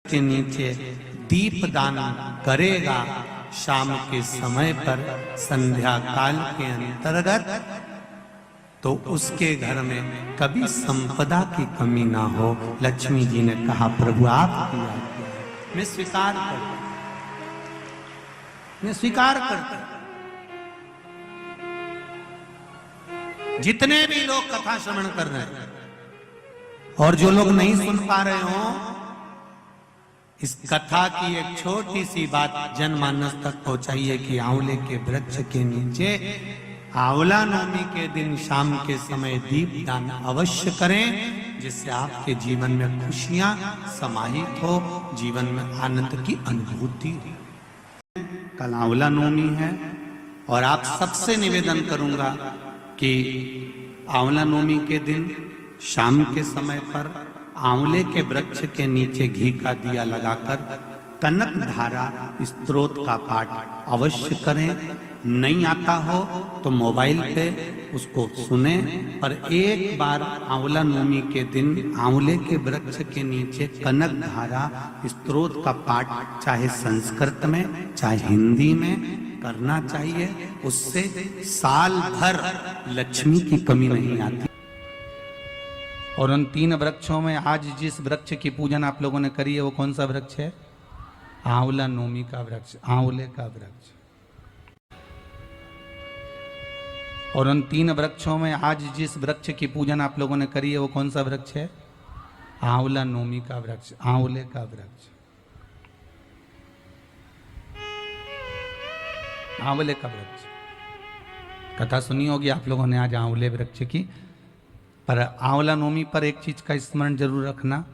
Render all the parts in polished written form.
के नीचे दीप दान करेगा शाम के समय पर संध्या काल के अंतर्गत, तो उसके घर में कभी संपदा की कमी ना हो। लक्ष्मी जी ने कहा प्रभु आपकी आज्ञा, मैं स्वीकार करता, मैं स्वीकार करता। जितने भी लोग कथा श्रवण कर रहे हैं और जो लोग नहीं सुन पा रहे हो, इस कथा की एक छोटी सी बात जनमानस तक पहुंचाइए कि आंवले के वृक्ष के नीचे आंवला नवमी के दिन शाम के समय दीप दान अवश्य करें, जिससे आपके जीवन में खुशियां समाहित हो, जीवन में आनंद की अनुभूति हो। कल आंवला नवमी है और आप सबसे निवेदन करूंगा कि आंवला नवमी के दिन शाम के समय पर आंवले के वृक्ष के नीचे घी का दिया लगाकर कनक धारा स्तोत्र का पाठ अवश्य करें। नहीं आता हो तो मोबाइल पे उसको सुने, पर एक बार आंवला नवमी के दिन आंवले के वृक्ष के नीचे कनक धारा स्तोत्र का पाठ चाहे संस्कृत में चाहे हिंदी में करना चाहिए। उससे साल भर लक्ष्मी की कमी नहीं आती। और उन 3 वृक्षों में आज जिस वृक्ष की पूजन आप लोगों ने करी है वो कौन सा वृक्ष है? आंवला नवमी का वृक्ष, आंवले का वृक्ष। और उन 3 वृक्षों में आज जिस वृक्ष की पूजन आप लोगों ने करी है वो कौन सा वृक्ष है? आंवला नवमी का वृक्ष, आंवले का वृक्ष, आंवले का वृक्ष। कथा सुनी होगी आप लोगों ने आज आंवले वृक्ष की, पर आंवला नवमी पर एक चीज का स्मरण जरूर रखना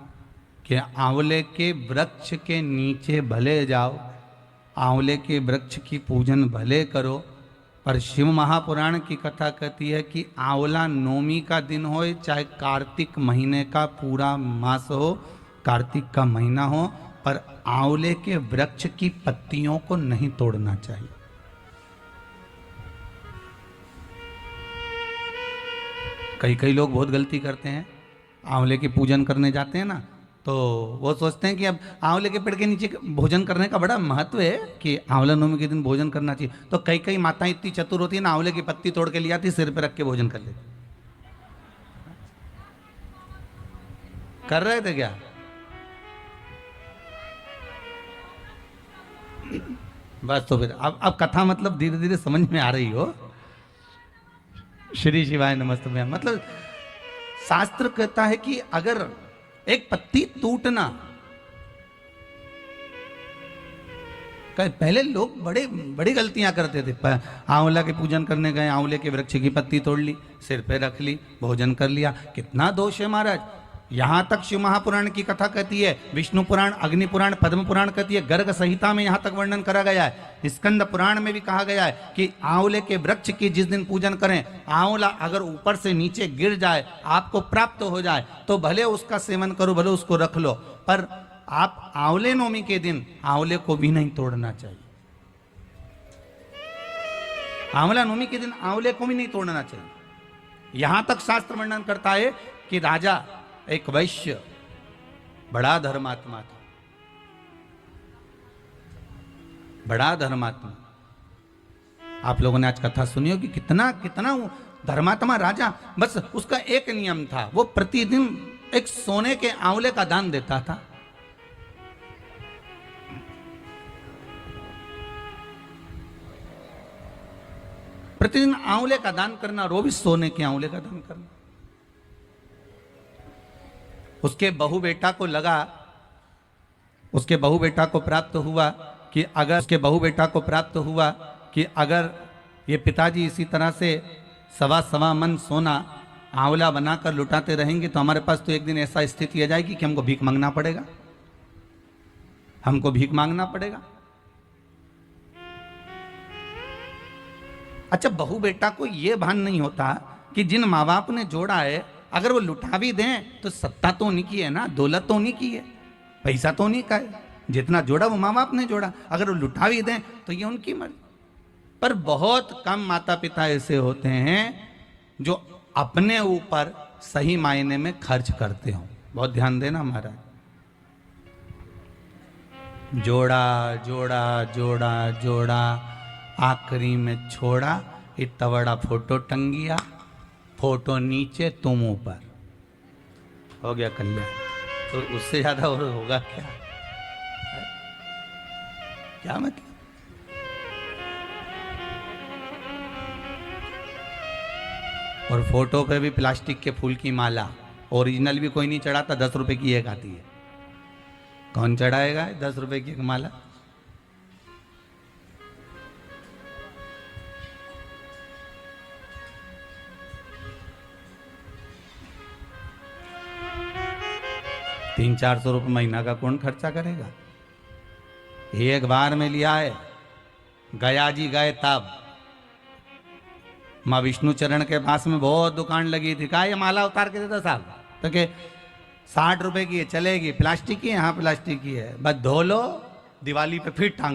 कि आंवले के वृक्ष के नीचे भले जाओ, आंवले के वृक्ष की पूजन भले करो, पर शिव महापुराण की कथा कहती है कि आंवला नवमी का दिन हो चाहे कार्तिक महीने का पूरा मास हो, कार्तिक का महीना हो, पर आंवले के वृक्ष की पत्तियों को नहीं तोड़ना चाहिए। कई लोग बहुत गलती करते हैं, आंवले की पूजन करने जाते हैं ना, तो वो सोचते हैं कि अब आंवले के पेड़ के नीचे भोजन करने का बड़ा महत्व है कि आंवला नवमी के दिन भोजन करना चाहिए। तो कई माताएं इतनी चतुर होती है ना, आंवले की पत्ती तोड़ के ले आती, सिर पे रख के भोजन कर लेती। कर रहे थे क्या? बस तो फिर अब कथा मतलब धीरे धीरे समझ में आ रही हो। श्री शिवाय नमस्ते में मतलब शास्त्र कहता है कि अगर एक पत्ती टूटना, पहले लोग बड़ी गलतियां करते थे। आंवला के पूजन करने गए, आंवले के वृक्ष की पत्ती तोड़ ली, सिर पे रख ली, भोजन कर लिया। कितना दोष है महाराज। यहां तक शिव महापुराण की कथा कहती है, विष्णु पुराण, अग्नि पुराण, पद्म पुराण कहती है, गर्ग संहिता में यहां तक वर्णन करा गया है, स्कंद पुराण में भी कहा गया है कि आंवले के वृक्ष की जिस दिन पूजन करें, आंवला अगर ऊपर से नीचे गिर जाए, आपको प्राप्त हो जाए, तो भले उसका सेवन करो, भले उसको रख लो, पर आप आंवले नवमी के दिन आंवले को भी नहीं तोड़ना चाहिए। आंवला नवमी के दिन आंवले को भी नहीं तोड़ना चाहिए। यहां तक शास्त्र वर्णन करता है कि राजा एक वैश्य बड़ा धर्मात्मा था, बड़ा धर्मात्मा। आप लोगों ने आज कथा सुनी होगी, कितना धर्मात्मा राजा। बस उसका एक नियम था, वो प्रतिदिन एक सोने के आंवले का दान देता था। प्रतिदिन आंवले का दान करना, और वो भी सोने के आंवले का दान करना। उसके बहू बेटा को लगा, उसके बहू बेटा को प्राप्त हुआ कि अगर ये पिताजी इसी तरह से सवा मन सोना आंवला बनाकर लुटाते रहेंगे तो हमारे पास तो एक दिन ऐसा स्थिति आ जाएगी कि हमको भीख मांगना पड़ेगा। अच्छा, बहू बेटा को यह भान नहीं होता कि जिन माँ बाप ने जोड़ा है, अगर वो लुटा भी दें तो सत्ता तो उन्हीं की है ना, दौलत तो उन्हीं की है, पैसा तो उन्हीं का है। जितना जोड़ा वो माँ बाप ने जोड़ा, अगर वो लुटा भी दें तो ये उनकी मर्जी। पर बहुत कम माता पिता ऐसे होते हैं जो अपने ऊपर सही मायने में खर्च करते हो। बहुत ध्यान देना महाराज, जोड़ा जोड़ा जोड़ा जोड़ा, आखिरी में छोड़ा, इतना बड़ा फोटो टंगिया, फोटो नीचे तुम ऊपर, हो गया कल्याण। तो उससे ज्यादा और होगा क्या? क्या मतलब? और फोटो पे भी प्लास्टिक के फूल की माला, ओरिजिनल भी कोई नहीं चढ़ाता, 10 रुपए की एक आती है। कौन चढ़ाएगा 10 रुपए की एक माला? तीन 400 रुपये महीना का कौन खर्चा करेगा? एक बार में लिया है, गया जी गए तब माँ विष्णु चरण के पास में बहुत दुकान लगी थी, कहा ये माला उतार के देता साहब, तो के 60 रुपए की है, चलेगी, प्लास्टिक की है, हाँ प्लास्टिक की है, बस धो लो, दिवाली पे फिर टांग